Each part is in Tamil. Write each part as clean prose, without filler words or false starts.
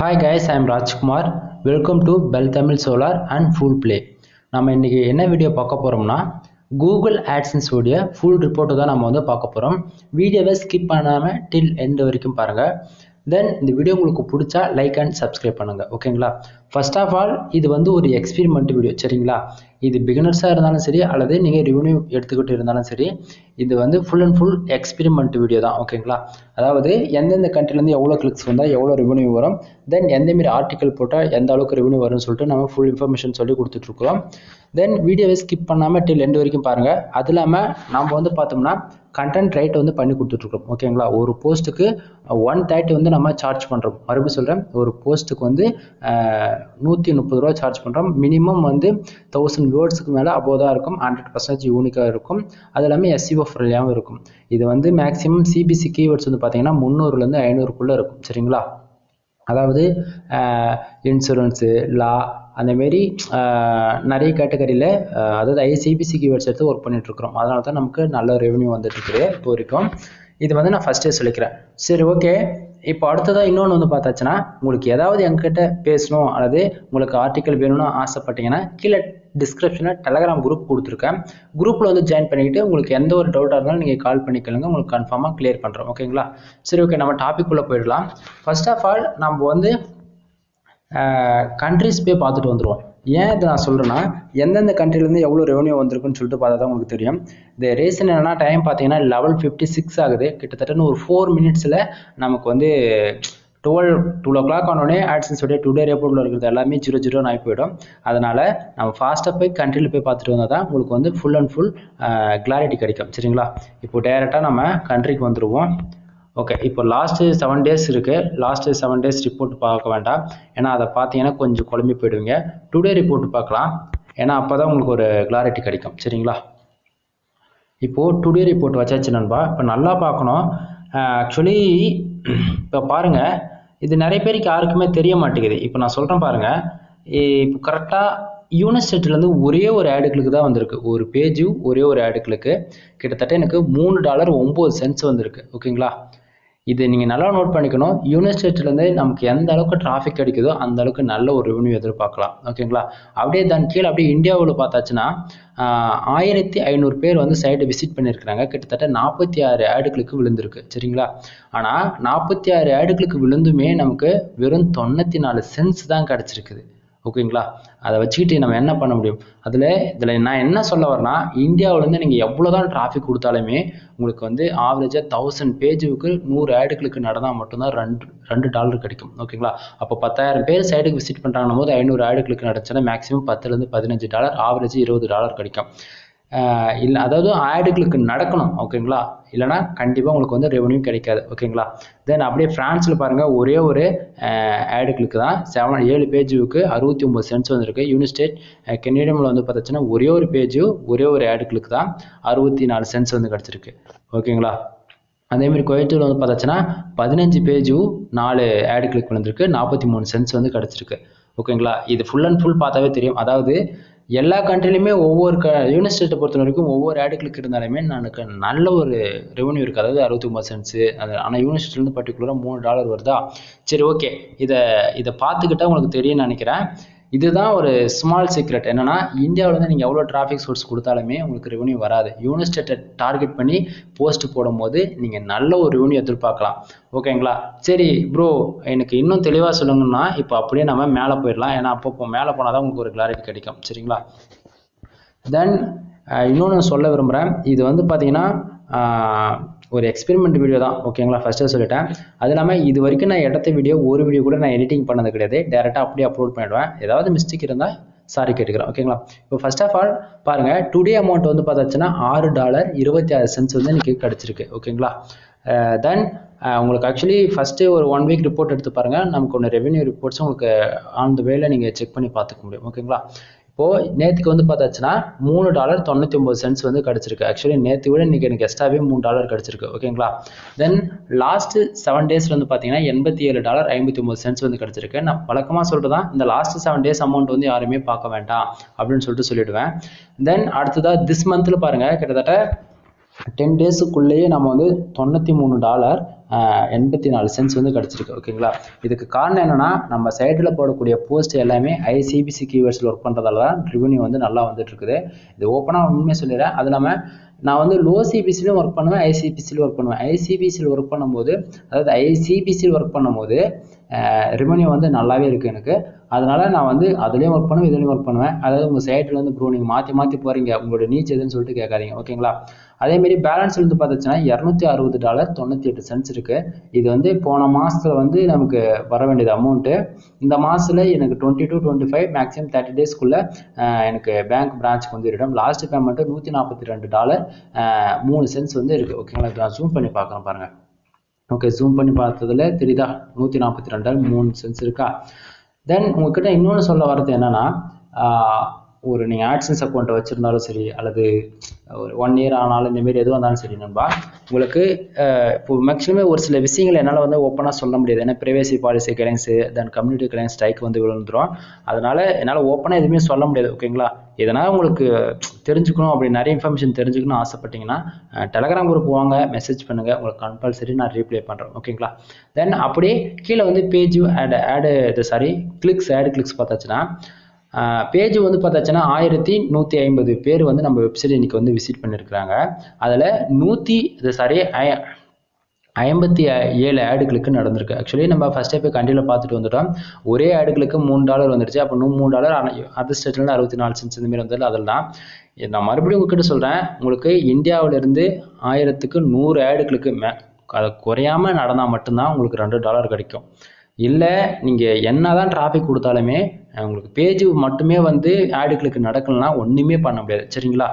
Hi guys, I am Rajkumar. Welcome to Bell Tamil Solar and Full Play. நம்ம இன்னைக்கு என்ன வீடியோ பார்க்க போறோம்னா Google AdSense உடைய full report தான் நம்ம வந்து பார்க்க போறோம். வீடியோவை ஸ்கிப் பண்ணாம till end வரைக்கும் பாருங்க. Then இந்த வீடியோ உங்களுக்கு பிடிச்சா லைக் அண்ட் சப்ஸ்கிரைப் பண்ணுங்க. ஓகேங்களா? First of all இது வந்து ஒரு எக்ஸ்பெரிமெண்ட் வீடியோ சரிங்களா? இது பிகினர்ஸா இருந்தாலும் சரி அல்லது நீங்க ரெவென்யூ எடுத்துக்கிட்டு இருந்தாலும் சரி இது வந்து full and full experiment video தான். ஓகேங்களா? அதாவது எந்தெந்த கண்ட்ரில இருந்து எவ்வளவு கிளிக்ஸ் வந்தா எவ்வளவு ரெவென்யூ வரும், தென் எந்த மாதிரி ஆர்டிகல் போட்டா எந்த அளவுக்கு ரெவென்யூ வரும்னு சொல்லிட்டு நம்ம ஃபுல் இன்ஃபர்மேஷன் சொல்லி கொடுத்துட்டு இருக்கோம். தென் வீடியோவை ஸ்கிப் பண்ணாம till end வரைக்கும் பாருங்க. அது இல்லாம நாம வந்து பார்த்தோம்னா கண்டென்ட் ரைட் வந்து பண்ணி கொடுத்துட்டு இருக்கோம். ஓகேங்களா? ஒரு போஸ்ட்டுக்கு 130 வந்து நம்ம சார்ஜ் பண்றோம். மறுபடியும் சொல்றேன், ஒரு போஸ்ட்டுக்கு வந்து 130 ரூபாய் சார்ஜ் பண்றோம். மினிமம் வந்து 1000 வேர்ட்ஸ்க்கு மேல அபோவ் தான் இருக்கும். 100% யூனிக்கா இருக்கும். அது எல்லாமே SEO ஃப்ரெண்ட்லியாகவும் இருக்கும். இது வந்து மேக்ஸிமம் சிபிசி கீவேர்ட்ஸ் வந்து பார்த்தீங்கன்னா 300ல இருந்து 500க்குள்ள இருக்கும். சரிங்களா? அதாவது இன்சூரன்ஸு, லா, அந்த மாரி நிறைய கேட்டகரியில் அதாவது ஐசிபிசி கீவேர்ட்ஸ் எடுத்து ஒர்க் பண்ணிட்டு இருக்கிறோம். அதனால தான் நமக்கு நல்ல ரெவென்யூ வந்துட்டு இருக்குது இப்போ வரைக்கும். இது வந்து நான் ஃபர்ஸ்டே சொல்லிக்கிறேன். சரி, ஓகே. இப்போ அடுத்ததாக இன்னொன்று வந்து பார்த்தாச்சுன்னா உங்களுக்கு ஏதாவது எங்ககிட்ட பேசணும் அல்லது உங்களுக்கு ஆர்டிக்கல் வேணும்னு ஆசைப்பட்டீங்கன்னா கீழே டிஸ்கிரிப்ஷனில் டெலகிராம் குரூப் கொடுத்துருக்கேன். குரூப்பில் வந்து ஜாயின் பண்ணிக்கிட்டு உங்களுக்கு எந்த ஒரு டவுட்டாக இருந்தாலும் நீங்கள் கால் பண்ணிக்கலுங்க, உங்களுக்கு கன்ஃபார்மாக கிளியர் பண்ணுறோம். ஓகேங்களா? சரி, ஓகே. நம்ம டாபிக் உள்ள போயிடலாம். ஃபர்ஸ்ட் ஆஃப் ஆல் நம்ம வந்து கண்ட்ரிஸ் போய் பார்த்துட்டு வந்துடுவோம். ஏன் இதை நான் சொல்கிறேன்னா எந்தெந்த கண்ட்ரிலேருந்து எவ்வளோ ரெவென்யூ வந்திருக்குன்னு சொல்லிட்டு பார்த்தா தான் உங்களுக்கு தெரியும். இந்த ரீசன் என்னன்னா டைம் பார்த்தீங்கன்னா 11:56 ஆகுது. கிட்டத்தட்ட ஒரு 4 மினிட்ஸில் நமக்கு வந்து 2 o'clock ஆனோடனே AdSense உடைய டுடே ரிப்போர்ட்டில் இருக்கிறது எல்லாமே 0 ஆகி போயிடும். அதனால் நம்ம ஃபாஸ்ட்டாக போய் கண்ட்ரியில் போய் பார்த்துட்டு வந்தால் தான் உங்களுக்கு வந்து ஃபுல் அண்ட் ஃபுல் கிளாரிட்டி கிடைக்கும். சரிங்களா? இப்போ டைரெக்டாக நம்ம கண்ட்ரிக்கு வந்துடுவோம். ஓகே. இப்போ லாஸ்ட்டு 7 days இருக்குது. லாஸ்ட்டு 7 days ரிப்போர்ட் பார்க்க வேண்டாம், ஏன்னா அதை பார்த்தீங்கன்னா கொஞ்சம் குழம்பி போயிடுவீங்க. டுடே ரிப்போர்ட் பார்க்கலாம், ஏன்னா அப்போ தான் உங்களுக்கு ஒரு கிளாரிட்டி கிடைக்கும். சரிங்களா? இப்போது டுடே ரிப்போர்ட் வச்சாச்சு நண்பா. இப்போ நல்லா பார்க்கணும். ஆக்சுவலி இப்போ பாருங்கள், இது நிறைய பேருக்கு யாருக்குமே தெரிய மாட்டேங்குது. இப்போ நான் சொல்கிறேன் பாருங்கள். இப்போ கரெக்டாக யூனிஸ்டேட்லேருந்து ஒரே ஒரு ஆடுகளுக்கு தான் வந்திருக்கு. ஒரு பேஜு ஒரே ஒரு ஆடுகளுக்கு கிட்டத்தட்ட எனக்கு $3.09 வந்திருக்கு. ஓகேங்களா? இது நீங்கள் நல்லா நோட் பண்ணிக்கணும். யூனிஸ்டேட்லேருந்து நமக்கு எந்த அளவுக்கு டிராஃபிக் கிடைக்குதோ அந்த அளவுக்கு நல்ல ஒரு ரெவென்யூ எதிர்பார்க்கலாம். ஓகேங்களா? அப்படியே தான் கீழே அப்படியே இந்தியாவில் பார்த்தாச்சுன்னா 1500 பேர் வந்து சைட்டை விசிட் பண்ணியிருக்கிறாங்க. கிட்டத்தட்ட 46 ஆடுகளுக்கு விழுந்திருக்கு. சரிங்களா? ஆனால் 46 ஆடுகளுக்கு விழுந்துமே நமக்கு வெறும் 94 சென்ட்ஸ் தான் கிடச்சிருக்குது. ஓகேங்களா? அதை வச்சுக்கிட்டு நம்ம என்ன பண்ண முடியும்? இதில் நான் என்ன சொல்ல வரேன்னா இந்தியாவிலேருந்து நீங்கள் எவ்வளோ தான் டிராஃபிக் கொடுத்தாலுமே உங்களுக்கு வந்து ஆவரேஜாக 1000 பேஜுக்கு 100 ஆடுகளுக்கு நடந்தால் மட்டும்தான் $2 கிடைக்கும். ஓகேங்களா? அப்போ 10,000 பேர் சைடுக்கு விசிட் பண்ணுறாங்கன்னும் போது 500 ஆடுகளுக்கு நடந்துச்சுன்னா மேக்ஸிமம் $10லேருந்து $15, ஆவரேஜ் $20 கிடைக்கும். இல்லை, அதாவது ஆடுகளுக்கு நடக்கணும். ஓகேங்களா? இல்லைனா கண்டிப்பாக உங்களுக்கு வந்து ரெவென்யூ கிடைக்காது. ஓகேங்களா? தென் அப்படியே ஃப்ரான்ஸில் பாருங்கள், ஒரே ஒரு ஆடுகளுக்கு தான் 7 பேஜுக்கு 69 சென்ட்ஸ் வந்திருக்கு. யூனிஸ்டேட் கெனடியமில் வந்து பார்த்தாச்சுன்னா ஒரே ஒரு பேஜு ஒரே ஒரு ஆடுகளுக்கு தான் 64 சென்ட்ஸ் வந்து கிடச்சிருக்கு. ஓகேங்களா? அதேமாதிரி குவைத்தில் வந்து பார்த்தாச்சுன்னா 15 பேஜு 4 ஆடுகளுக்கு வந்திருக்கு, 43 சென்ட்ஸ் வந்து கிடச்சிருக்கு. ஓகேங்களா? இது ஃபுல் அண்ட் ஃபுல் பார்த்தாவே தெரியும். அதாவது எல்லா கண்ட்ரிலையுமே ஒவ்வொரு யூனிஸ்டேட்டை பொறுத்த வரைக்கும் ஒவ்வொரு ஆடுகளுக்கு இருந்தாலுமே எனக்கு நல்ல ஒரு ரெவென்யூ இருக்குது. அதாவது 69 சென்ட்ஸு. அது ஆனால் யூனிஸ்டேட்லேருந்து பர்டிகுலராக $3 வருதா? சரி, ஓகே. இதை பார்த்துக்கிட்டா உங்களுக்கு தெரியும்னு நினைக்கிறேன். இதுதான் ஒரு ஸ்மால் சீக்ரெட். என்னன்னா இந்தியாவிலேருந்து நீங்கள் எவ்வளோ டிராஃபிக் சோர்ஸ் கொடுத்தாலுமே உங்களுக்கு ரெவென்யூ வராது. யூனிஸ்டேட்டை டார்கெட் பண்ணி போஸ்ட் போடும்போது நீங்கள் நல்ல ஒரு ரெவென்யூ எதிர்பார்க்கலாம். ஓகேங்களா? சரி ப்ரோ, எனக்கு இன்னும் தெளிவாக சொல்லணும்னா இப்போ அப்படியே நம்ம மேலே போயிடலாம். ஏன்னா அப்போ மேலே போனால் தான் உங்களுக்கு ஒரு கிளாரிட்டி கிடைக்கும். சரிங்களா? தென் இன்னொன்று சொல்ல விரும்புகிறேன். இது வந்து பார்த்தீங்கன்னா ஒரு எக்ஸ்பெரிமெண்ட் வீடியோ தான். ஓகேங்களா? ஃபர்ஸ்ட்டே சொல்லிட்டேன். அது இல்லாமல் இது வரைக்கும் நான் எடுத்த ஒரு வீடியோ கூட நான் எடிட்டிங் பண்ணது கிடையாது. டேரெக்டாக அப்படியே அப்லோட் பண்ணிவிடுவேன். ஏதாவது மிஸ்டேக் இருந்தால் சாரி கேட்டுக்கிறேன். ஓகேங்களா? இப்போ ஃபர்ஸ்ட் ஆஃப் ஆல் பாருங்கள், டுடே அமௌண்ட் வந்து பார்த்தாச்சுன்னா $6.26 வந்து எனக்கு கிடச்சிருக்கு. ஓகேங்களா? தென் உங்களுக்கு ஆக்சுவலி ஃபஸ்ட்டு ஒரு 1 வீக் ரிப்போர்ட் எடுத்து பாருங்கள். நமக்கு ஒன்று ரெவென்யூ ரிப்போர்ட்ஸும் உங்களுக்கு ஆன் த வேல நீங்கள் செக் பண்ணி பார்த்துக்க முடியும். ஓகேங்களா? இப்போது நேற்றுக்கு வந்து பார்த்தாச்சுன்னா $3.99 வந்து கிடச்சிருக்கு. ஆக்சுவலி நேற்று விட இன்றைக்கி எனக்கு எக்ஸ்ட்ராவே $3 கிடச்சிருக்கு. ஓகேங்களா? தென் லாஸ்ட்டு 7 டேஸில் வந்து பார்த்தீங்கன்னா $87.59 வந்து கிடச்சிருக்கு. நான் வழக்கமாக சொல்லிட்டு தான் இந்த லாஸ்ட்டு 7 டேஸ் அமௌண்ட் வந்து யாருமே பார்க்க வேண்டாம் அப்படின்னு சொல்லிட்டு சொல்லிவிடுவேன். தென் அடுத்ததாக திஸ் மந்தில் பாருங்கள், கிட்டத்தட்ட 10 டேஸுக்குள்ளேயே நம்ம வந்து $93 84 சென்ட்ஸ் வந்து கிடச்சிருக்கு. ஓகேங்களா, இதுக்கு காரணம் என்னென்னா நம்ம சைட்டில் போடக்கூடிய போஸ்ட் எல்லாமே ஐசிபிசி கீவேர்ட்ஸில் ஒர்க் பண்ணுறதால தான் ரெவன்யூ வந்து நல்லா வந்துட்டு இருக்குது. இது ஓப்பனாக உண்மையை சொல்லிடுறேன். அது இல்லாமல் நான் வந்து லோ சிபிசிலையும் ஒர்க் பண்ணுவேன், ஐசிபிசிலையும் ஒர்க் பண்ணுவேன். ஐசிபிசியில் ஒர்க் பண்ணும்போது, அதாவது ஐசிபிசியில் ஒர்க் பண்ணும்போது ரெவன்யூ வந்து நல்லாவே இருக்குது எனக்கு. அதனால நான் வந்து அதுலேயும் ஒர்க் பண்ணுவேன், இதுலேயும் ஒர்க் பண்ணுவேன். அதாவது உங்கள் சைட்டில் வந்து ப்ரோ நீங்கள் மாற்றி போகிறீங்க, உங்களோட நீச் எதுன்னு சொல்லிட்டு கேட்காதீங்க. ஓகேங்களா, அதேமாரி பேலன்ஸ் வந்து பார்த்துச்சுன்னா $260.98 இருக்குது. இது வந்து போன மாதத்தில் வந்து நமக்கு வர வேண்டியது அமௌண்ட்டு. இந்த மாதத்தில் எனக்கு 20 to 25 மேக்ஸிமம் 30 டேஸ்க்குள்ளே எனக்கு பேங்க் பிரான்ச்சுக்கு வந்து இடம். லாஸ்ட் பேமெண்ட்டு $142.03 வந்து இருக்குது. ஓகேங்களா, நான் ஜூம் பண்ணி பார்க்குறேன் பாருங்கள். ஓகே, ஜூம் பண்ணி பார்த்ததுல தெரியுதா, $142.03 இருக்கா. தென் உங்ககிட்ட இன்னொன்று சொல்ல வரது என்னன்னா, ஒரு நீங்கள் ஆட்சன்ஸ் அக்கௌண்ட்டை வச்சுருந்தாலும் சரி, அல்லது ஒரு 1 இயர் ஆனாலும் இந்தமாரி எதுவாக இருந்தாலும் சரி நண்பா, உங்களுக்கு இப்போ மேக்ஸிமம் ஒரு சில விஷயங்கள் என்னால் வந்து ஓப்பனாக சொல்ல முடியாது. ஏன்னா ப்ரைவேசி பாலிசி கிளைண்ட்ஸு, தென் கம்யூனிட்டி கிளைண்ட் ஸ்ட்ரைக் வந்து விழுந்துடும். அதனால் என்னால் ஓப்பனாக எதுவுமே சொல்ல முடியாது. ஓகேங்களா, இதனால் உங்களுக்கு தெரிஞ்சுக்கணும், அப்படி நிறைய இன்ஃபர்மேஷன் தெரிஞ்சுக்கணும்னு ஆசைப்பட்டீங்கன்னா டெலகிராம் குரூப் வாங்க, மெசேஜ் பண்ணுங்கள், உங்களுக்கு கம்பல்சரி நான் ரீப்ளை பண்ணுறேன். ஓகேங்களா, தென் அப்படியே கீழே வந்து பேஜ் கிளிக்ஸ் பார்த்தாச்சுன்னா, பேஜ் வந்து பார்த்தாச்சுன்னா 1150 பேர் வந்து நம்ம வெப்சைட் இன்னைக்கு வந்து விசிட் பண்ணியிருக்கிறாங்க. அதில் 57 ஆடுகளுக்கு நடந்திருக்கு. ஆக்சுவலி நம்ம ஃபஸ்ட்டே போய் கண்டியில் பார்த்துட்டு வந்துட்டோம். ஒரே ஆடுகளுக்கு $3 வந்துருச்சு. அப்போ $3 அதர் ஸ்டேட்லேருந்து 64 சென்ட்ஸ் இந்தமாரி வந்தது. அதெல்லாம் நான் மறுபடியும் உங்ககிட்ட சொல்கிறேன், உங்களுக்கு இந்தியாவிலேருந்து 1000க்கு 100 ஆடுகளுக்கு அதை குறையாமல் நடந்தால் மட்டும்தான் உங்களுக்கு $2 கிடைக்கும். இல்லை நீங்கள் என்ன தான் டிராஃபிக் கொடுத்தாலுமே உங்களுக்கு பேஜ் மட்டுமே வந்து ஆடுகளுக்கு நடக்கலன்னா ஒன்றுமே பண்ண முடியாது. சரிங்களா,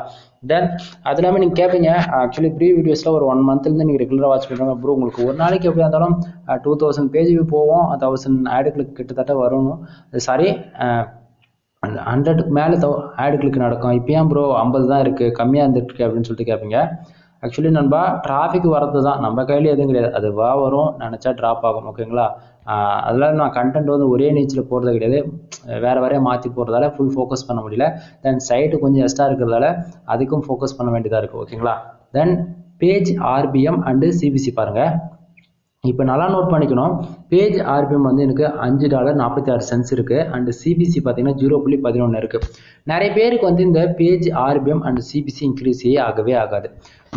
தென் அது இல்லாமல் நீங்கள் கேட்பீங்க, ஆக்சுவலி ப்ரீ வீடியோஸில் ஒரு 1 மந்த்லேருந்து நீங்கள் ரெகுலராக வாட்ச் பண்ணுறாங்க ப்ரோ, உங்களுக்கு ஒரு நாளைக்கு எப்படியா இருந்தாலும் 2000 பேஜ் போவோம், 1000 ஆடுகளுக்கு கிட்டத்தட்ட வரணும். சாரி 100க்கு மேலே ஆடுகளுக்கு நடக்கும். இப்போ ஏன் ப்ரோ 50 தான் இருக்குது, கம்மியாக இருந்துருக்கு அப்படின்னு சொல்லிட்டு கேட்பீங்க. ஆக்சுவலி நண்பா, டிராஃபிக் வரது தான் நம்ம கையில் எதுவும் கிடையாது. அது வரும், நினச்சா ட்ராப் ஆகும். ஓகேங்களா, அதெல்லாம் நான் கண்டென்ட் வந்து ஒரே நீச்சில் போடுறது கிடையாது, வேறு மாற்றி போடுறதால ஃபுல் ஃபோக்கஸ் பண்ண முடியல. தென் சைட்டு கொஞ்சம் எக்ஸ்ட்ரா இருக்கிறதால அதுக்கும் ஃபோக்கஸ் பண்ண வேண்டியதாக இருக்குது. ஓகேங்களா, then page RPM and CPC பாருங்கள். இப்போ நல்லா நோட் பண்ணிக்கணும், பேஜ் ஆர்பிஎம் வந்து எனக்கு $5.46 இருக்குது. அண்டு சிபிசி பார்த்தீங்கன்னா 0.11 இருக்குது. நிறைய பேருக்கு வந்து இந்த பேஜ் ஆர்பிஎம் அண்ட் சிபிசி இன்க்ரீஸே ஆகவே ஆகாது.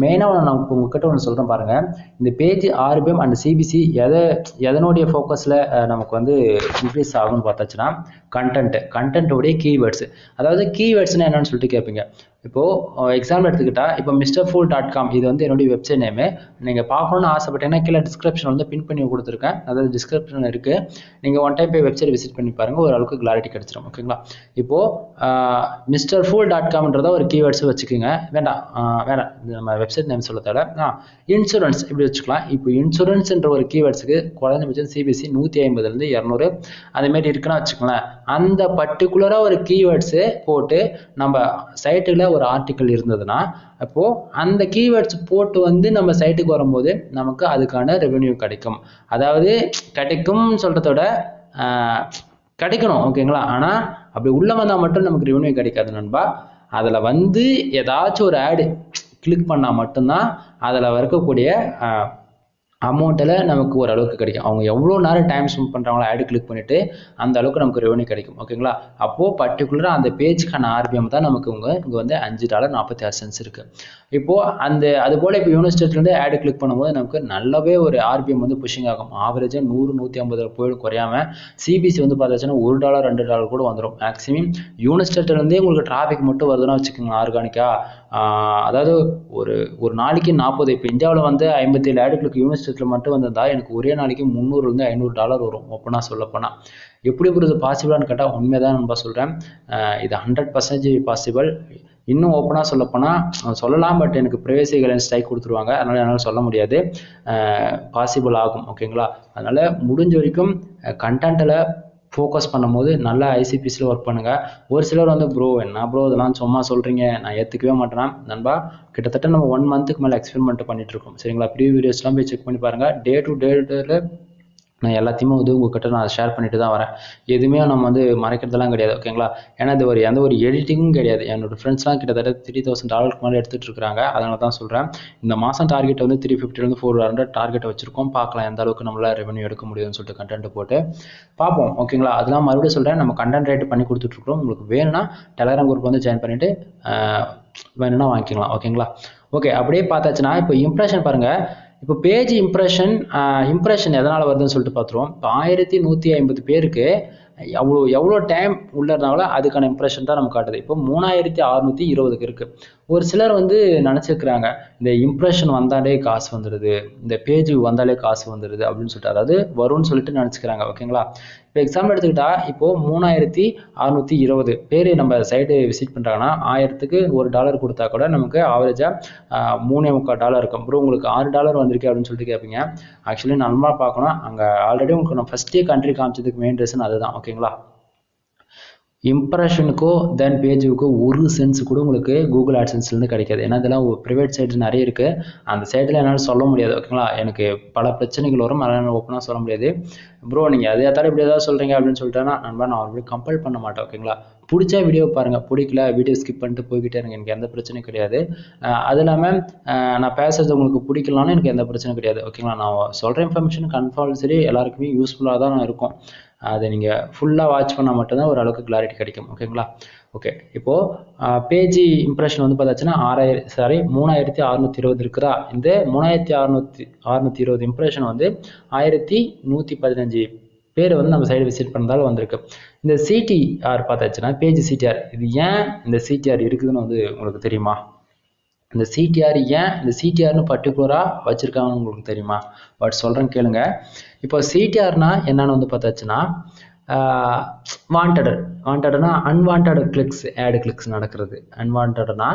மெயினாக நான் உங்ககிட்ட ஒன்று சொல்கிறேன் பாருங்கள், இந்த பேஜ் ஆர்பிஎம் அண்ட் சிபிசி எதனுடைய ஃபோக்கஸில் நமக்கு வந்து இன்க்ரீஸ் ஆகும்னு பார்த்தாச்சுன்னா கண்டென்ட்டோடைய கீவேர்ட்ஸ். அதாவது கீவேர்ட்ஸ்னால் என்னன்னு சொல்லிட்டு கேட்பீங்க. இப்போது எக்ஸாம்பிள் எடுத்துக்கிட்டால், இப்போ mrfool.com இது வந்து என்னுடைய வெப்சைட் நேமு. நீங்கள் பார்க்கணுன்னு ஆசைப்பட்டீங்கன்னா கீழே டிஸ்கிரிப்ஷன் வந்து பின் பண்ணி கொடுத்துருக்கேன், அதாவது டிஸ்கிரிப்ஷன் இருக்குது. நீங்கள் ஒன் டைம் போய் வெப்சைட் விசிட் பண்ணி பாருங்கள், ஓரளவுக்கு கிளாரிட்டி கிடச்சிடும். ஓகேங்களா, இப்போது mrfool.comன்றத ஒரு கீவேர்ட்ஸ் வச்சுக்கோங்க. வேண்டாம் நம்ம வெப்சைட் நேம் சொல்ல தேவை. இன்சூரன்ஸ் இப்படி வச்சுக்கலாம். இப்போ இன்சூரன்ஸ்ன்ற ஒரு கீவேர்ட்ஸுக்கு குறைஞ்சபட்சம் சிபிசி 150லேருந்து 200 அதேமாரி இருக்குன்னா வச்சுக்கோங்களேன். அந்த பர்டிகுலராக ஒரு கீவேர்ட்ஸு போட்டு நம்ம சைட்டில் ஒரு ஆர்டிக்கல் இருந்ததுன்னா, அப்போது அந்த கீவேர்ட்ஸ் போட்டு வந்து நம்ம சைட்டுக்கு வரும்போது நமக்கு அதுக்கான ரெவென்யூ கிடைக்கும். அதாவது கிடைக்கும்னு சொல்கிறத விட கிடைக்கணும். ஓகேங்களா, ஆனால் அப்படி உள்ளே வந்தால் மட்டும் நமக்கு ரெவென்யூ கிடைக்காது நண்பா. அதில் வந்து ஏதாச்சும் ஒரு ஆடு கிளிக் பண்ணால் மட்டும்தான் அதில் இருக்கக்கூடிய அமௌண்ட்டில் நமக்கு ஓரளவுக்கு கிடைக்கும். அவங்க எவ்வளோ நேரம் டைம் ஸ்பெண்ட் பண்ணுறாங்களோ ஆடு கிளிக் பண்ணிவிட்டு அந்த அளவுக்கு நமக்கு ரெவென்யூ கிடைக்கும். ஓகேங்களா, அப்போது பர்டிகுலராக அந்த பேஜுக்கான ஆர்பிஎம் தான் நமக்கு இங்கே வந்து $5.46 இருக்குது. இப்போது அதுபோல் இப்போ யூனிவர்சிட்டிலேருந்து ஆடு கிளிக் பண்ணும்போது நமக்கு நல்லாவே ஒரு ஆர்பிஎம் வந்து புஷிங் ஆகும். ஆவரேஜாக 100-150 போயிடும் குறையாமல். சிபிசி வந்து பார்த்தாச்சுன்னா $1-2 கூட வந்துடும். மேக்ஸிமம் யூனிவர்சிட்டிலேருந்தே உங்களுக்கு டிராஃபிக் மட்டும் வருதுன்னா வச்சுக்கோங்க ஆர்கானிக்காக. அதாவது ஒரு நாளைக்கு 40, இப்போ இந்தியாவில் வந்து 57 ஆடுகளுக்கு யூனிவர்சிட்டியில் மட்டும் வந்திருந்தா எனக்கு ஒரே நாளைக்கு $300-500 வரும். ஓப்பனாக சொல்லப்போனால் எப்படி இது பாசிபிளான்னு கேட்டால் உண்மையாக தான் நான் சொல்கிறேன். இது 100% பாசிபிள். இன்னும் ஓப்பனாக சொல்லப்போனால் சொல்லலாம், பட் எனக்கு ப்ரைவேசி கைட்லைன்ஸ் ஸ்ட்ரைக் கொடுத்துருவாங்க, அதனால் என்னால் சொல்ல முடியாது. பாசிபிள் ஆகும். ஓகேங்களா, அதனால் முடிஞ்ச வரைக்கும் கண்டென்ட்டில் ஃபோக்கஸ் பண்ணும்போது நல்லா ஐசிபிசியில் ஒர்க் பண்ணுங்கள். ஒரு சிலர் வந்து ப்ரோ இதெல்லாம் சும்மா சொல்கிறீங்க, நான் ஏற்றுக்கவே மாட்டேனா நண்பா. கிட்டத்தட்ட நம்ம 1 மந்த்துக்கு மேலே எக்ஸ்பெரிமெண்ட் பண்ணிட்டு இருக்கோம். சரிங்களா, ப்ரீ வீடியோஸ்லாம் போய் செக் பண்ணி பாருங்கள். டே டு டேட்டில் நான் எல்லாத்தையுமே வந்து உங்ககிட்ட நான் ஷேர் பண்ணிட்டு தான் வரேன். எதுவுமே நம்ம வந்து மறைக்கிறதெல்லாம் கிடையாது. ஓகேங்களா? ஏன்னா இது எந்த ஒரு எடிட்டிங்கும் கிடையாது. என்னோட ஃப்ரெண்ட்ஸ்லாம் கிட்டத்தட்ட $3000 மேலே எடுத்துகிட்டு இருக்காங்க. அதனால தான் சொல்கிறேன். இந்த மாதம் டார்கெட் வந்து 350 400 டார்கெட்டை வச்சிருக்கோம். பார்க்கலாம் எந்த அளவுக்கு நம்மளால் ரெவன்யூ எடுக்க முடியும்னு சொல்லிட்டு கண்டென்ட் போட்டு பார்ப்போம். ஓகேங்களா? அதெல்லாம் மறுபடியும் சொல்கிறேன், நம்ம கண்டென்ட் ரேட் பண்ணி கொடுத்துட்ருக்கோம். உங்களுக்கு வேணும்னா டெலகிராம் குரூப் வந்து ஜாயின் பண்ணிவிட்டு வேணும்னா வாங்கிக்கலாம். ஓகேங்களா? ஓகே, அப்படியே பார்த்தாச்சுன்னா இப்போ இம்ப்ரெஷன் பாருங்கள். இப்போ பேஜ் இம்ப்ரெஷன் எதனால் வருதுன்னு சொல்லிட்டு பார்த்துருவோம். இப்போ 1150 பேருக்கு எவ்வளோ டைம் உள்ள இருந்தாலும் அதுக்கான இம்ப்ரெஷன் தான் நம்ம காட்டுது. இப்போ 3620 இருக்குது. ஒரு சிலர் வந்து நினச்சிருக்கிறாங்க, இந்த இம்ப்ரெஷன் வந்தாலே காசு வந்துடுது, இந்த பேஜ் வந்தாலே காசு வந்துடுது அப்படின்னு சொல்லிட்டு, அதாவது வரும்னு சொல்லிட்டு நினச்சிக்கிறாங்க. ஓகேங்களா? இப்போ எக்ஸாம்பிள் எடுத்துக்கிட்டா இப்போது 3620 பேர் நம்ம சைடு விசிட் பண்ணுறாங்கன்னா 1000க்கு $1 கொடுத்தா கூட நமக்கு ஆவரேஜாக $3.25 இருக்கும். ப்ரோ உங்களுக்கு $6 வந்திருக்கு அப்படின்னு சொல்லிட்டு கேட்பீங்க. ஆக்சுவலி நல்லா பார்க்கணும், அங்கே ஆல்ரெடி உங்களுக்கு நான் ஃபஸ்ட்டே கண்ட்ரி காமிச்சதுக்கு மெயின் ரீசன் அதுதான். ஓகேங்களா? இம்ப்ரெஷனுக்கோ தென் பேஜுக்கோ ஒரு சென்ஸ் கூட உங்களுக்கு கூகுள் ஆட்சன்ஸ்லேருந்து கிடைக்காது. ஏன்னா இதெல்லாம் ப்ரைவேட் சைட்ஸ் நிறைய இருக்குது. அந்த சைட்டில் என்னால் சொல்ல முடியாது. ஓகேங்களா? எனக்கு பல பிரச்சனைகள் வரும், அதனால் ஓப்பனாக சொல்ல முடியாது. ப்ரோ நீங்கள் அதே தாடி இப்படி ஏதாவது சொல்கிறீங்க அப்படின்னு சொல்லிட்டேன்னா நான் அப்படி கம்பல் பண்ண மாட்டேன். ஓகேங்களா? பிடிச்சா வீடியோ பாருங்கள், பிடிக்கல வீடியோ ஸ்கிப் பண்ணிட்டு போய்கிட்டே இருங்க, எனக்கு எந்த பிரச்சனையும் கிடையாது. அது இல்லாமல் நான் பேசுறது உங்களுக்கு பிடிக்கலான்னு எனக்கு எந்த பிரச்சனையும் கிடையாது. ஓகேங்களா? நான் சொல்கிற இன்ஃபர்மேஷன் கம்பல்சரி எல்லாருக்குமே யூஸ்ஃபுல்லாக தான் இருக்கும். அதை நீங்கள் ஃபுல்லாக வாட்ச் பண்ணால் மட்டும்தான் ஓரளவுக்கு கிளாரிட்டி கிடைக்கும். ஓகேங்களா? ஓகே, இப்போது பேஜ் இம்ப்ரெஷன் வந்து பார்த்தாச்சுன்னா 3620 இருக்குதா? இந்த 3620 இம்ப்ரெஷன் வந்து 1115 பேர் வந்து நம்ம சைடு விசிட் பண்ணதால் வந்திருக்கு. இந்த சிடிஆர் பார்த்தாச்சுன்னா பேஜ் சிடிஆர், இது ஏன் இந்த சிடிஆர் இருக்குதுன்னு வந்து உங்களுக்கு தெரியுமா? இந்த சிடிஆர் ஏன் இந்த சிடிஆர்னு பர்டிகுலராக வச்சுருக்காங்கன்னு உங்களுக்கு தெரியுமா? பட் சொல்கிறேன் கேளுங்க. இப்போ சிடிஆர்னா என்னன்னு வந்து பார்த்தாச்சுன்னா வாண்டட்னா அன்வான்ட் கிளிக்ஸ், ஆடு கிளிக்ஸ் நடக்கிறது. அன்வான்ட்னா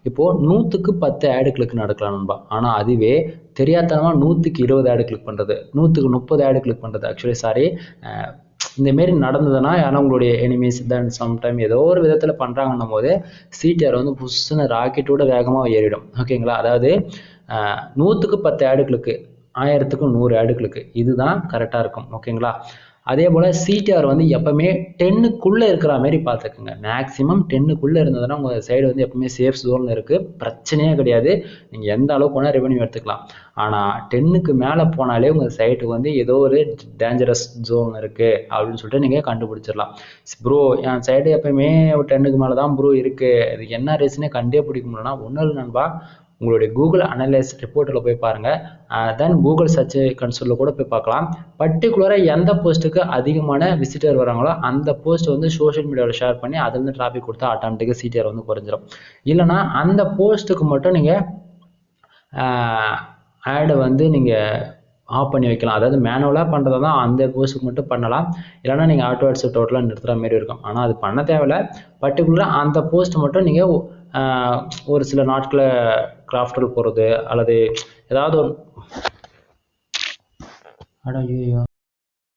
இப்போது 100க்கு 10 ஆடு கிளிக் நடக்கலாம் நண்பா. ஆனால் அதுவே தெரியாதனமாக 100க்கு 20 ஆடு கிளிக் பண்ணுறது, 100க்கு 30 ஆடு கிளிக் பண்ணுறது. ஆக்சுவலி சாரி, இந்தமாரி நடந்ததுன்னா யாரும் உங்களுடைய எனிமீஸ் தென் சம்டைம் ஏதோ ஒரு விதத்தில் பண்ணுறாங்கன்னும் போது சிடிஆர் வந்து புஷ்ஷுன்னு ராக்கெட்டோட வேகமாக ஏறிடும். ஓகேங்களா? அதாவது 100க்கு 10 ஆடு கிளிக்கு, 1000க்கு 100 ஆடு கிளிக்கு, இதுதான் கரெக்டாக இருக்கும். ஓகேங்களா? அதே போல் சிடிஆர் வந்து எப்பவுமே 10க்குள்ளே இருக்கிற மாதிரி பார்த்துக்குங்க. மேக்ஸிமம் 10க்குள்ளே இருந்ததுன்னா உங்கள் சைடு வந்து எப்பவுமே சேஃப் ஜோனில் இருக்குது, பிரச்சனையே கிடையாது. நீங்கள் எந்த அளவுக்கு போனால் ரெவன்யூ எடுத்துக்கலாம். ஆனால் 10க்கு மேலே போனாலே உங்கள் சைட்டுக்கு வந்து ஏதோ ஒரு டேஞ்சரஸ் ஜோன் இருக்குது அப்படின்னு சொல்லிட்டு நீங்கள் கண்டுபிடிச்சிடலாம். ப்ரோ என் சைடு எப்பவுமே 10க்கு மேலே தான் ப்ரோ இருக்குது, இதுக்கு என்ன ரீசனே கண்டே பிடிக்க முடியலன்னா ஒன்றும் இல்லை நண்பா, உங்களுடைய கூகுள் அனலைஸ் ரிப்போர்ட்டில் போய் பாருங்கள். தென் கூகுள் சர்ச் கன்சோலில் கூட போய் பார்க்கலாம். பர்டிகுலராக எந்த போஸ்ட்டுக்கு அதிகமான விசிட்டர் வராங்களோ அந்த போஸ்ட் வந்து சோஷியல் மீடியாவில் ஷேர் பண்ணி அதுலேருந்து டிராஃபிக் கொடுத்தா ஆட்டோமேட்டிக்காக சிடிஆர் வந்து குறைஞ்சிரும். இல்லைனா அந்த போஸ்ட்டுக்கு மட்டும் நீங்கள் ஆடை வந்து நீங்கள் ஆஃப் பண்ணி வைக்கலாம். அதாவது மேனுவலாக பண்ணுறதா தான் அந்த போஸ்ட்டுக்கு மட்டும் பண்ணலாம். இல்லைனா நீங்கள் ஆட்டோ ஆட்ஸ் டோட்டலாக நிறுத்துகிற மாதிரி இருக்கும். ஆனால் அது பண்ண தேவையில்லை. பர்டிகுலராக அந்த போஸ்ட் மட்டும் நீங்கள் ஒரு சில நாட்களை கிராஃப்டில் போகிறது அல்லது ஏதாவது ஒரு